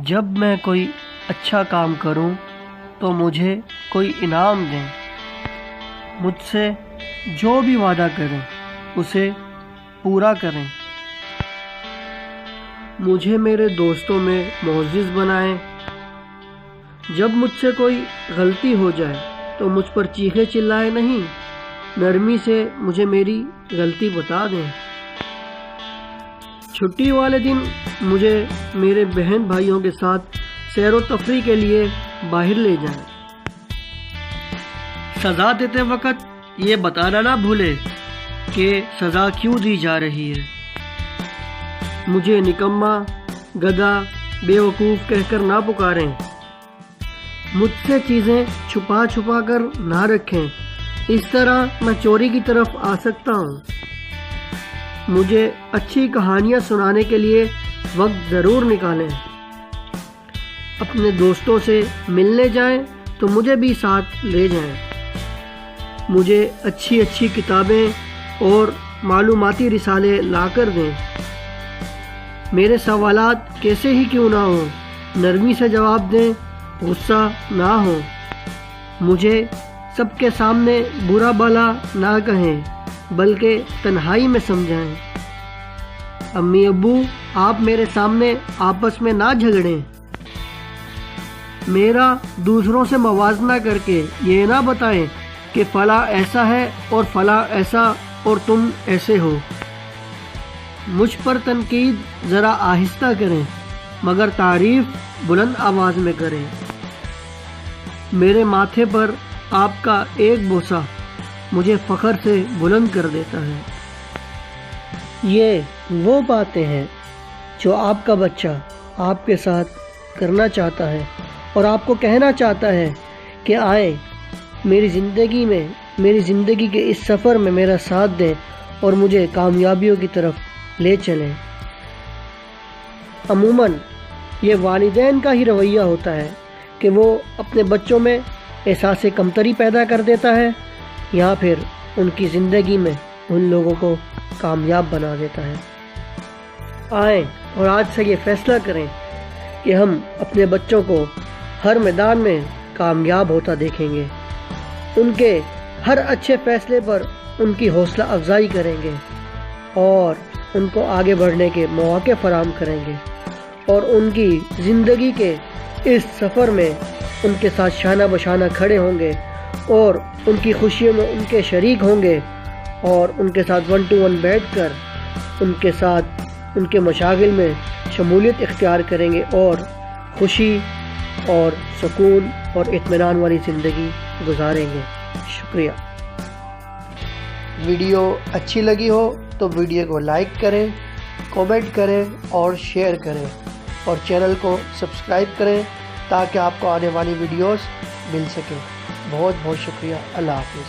جب میں کوئی اچھا کام کروں تو مجھے کوئی انعام دیں، مجھ سے جو بھی وعدہ کریں اسے پورا کریں، مجھے میرے دوستوں میں معزز بنائیں، جب مجھ سے کوئی غلطی ہو جائے تو مجھ پر چیخے چلائے نہیں، نرمی سے مجھے میری غلطی بتا دیں، چھٹی والے دن مجھے میرے بہن بھائیوں کے ساتھ سیر و تفریح کے لیے باہر لے جائیں، سزا دیتے وقت یہ بتانا نہ بھولے کہ سزا کیوں دی جا رہی ہے، مجھے نکما، گدھا، بے وقوف کہہ کر نہ پکاریں، مجھ سے چیزیں چھپا چھپا کر نہ رکھیں، اس طرح میں چوری کی طرف آ سکتا ہوں، مجھے اچھی کہانیاں سنانے کے لیے وقت ضرور نکالیں، اپنے دوستوں سے ملنے جائیں تو مجھے بھی ساتھ لے جائیں، مجھے اچھی اچھی کتابیں اور معلوماتی رسالے لا کر دیں، میرے سوالات کیسے ہی کیوں نہ ہوں نرمی سے جواب دیں، غصہ نہ ہو، مجھے سب کے سامنے برا بھلا نہ کہیں بلکہ تنہائی میں سمجھائیں، امی ابو آپ میرے سامنے آپس میں نہ جھگڑیں، میرا دوسروں سے موازنہ کر کے یہ نہ بتائیں کہ فلاں ایسا ہے اور فلاں ایسا اور تم ایسے ہو، مجھ پر تنقید ذرا آہستہ کریں مگر تعریف بلند آواز میں کریں، میرے ماتھے پر آپ کا ایک بوسہ مجھے فخر سے بلند کر دیتا ہے، یہ وہ باتیں ہیں جو آپ کا بچہ آپ کے ساتھ کرنا چاہتا ہے اور آپ کو کہنا چاہتا ہے کہ آئیں میری زندگی کے اس سفر میں میرا ساتھ دیں اور مجھے کامیابیوں کی طرف لے چلیں۔ عموماً یہ والدین کا ہی رویہ ہوتا ہے کہ وہ اپنے بچوں میں احساس کمتری پیدا کر دیتا ہے یا پھر ان کی زندگی میں ان لوگوں کو کامیاب بنا دیتا ہے۔ آئیں اور آج سے یہ فیصلہ کریں کہ ہم اپنے بچوں کو ہر میدان میں کامیاب ہوتا دیکھیں گے، ان کے ہر اچھے فیصلے پر ان کی حوصلہ افزائی کریں گے اور ان کو آگے بڑھنے کے مواقع فراہم کریں گے اور ان کی زندگی کے اس سفر میں ان کے ساتھ شانہ بشانہ کھڑے ہوں گے اور ان کی خوشیوں میں ان کے شریک ہوں گے اور ان کے ساتھ 1 to 1 بیٹھ کر ان کے ساتھ ان کے مشاغل میں شمولیت اختیار کریں گے اور خوشی اور سکون اور اطمینان والی زندگی گزاریں گے۔ شکریہ۔ ویڈیو اچھی لگی ہو تو ویڈیو کو لائک کریں، کامنٹ کریں اور شیئر کریں اور چینل کو سبسکرائب کریں تاکہ آپ کو آنے والی ویڈیوز مل سکیں۔ بہت بہت شکریہ۔ اللہ حافظ۔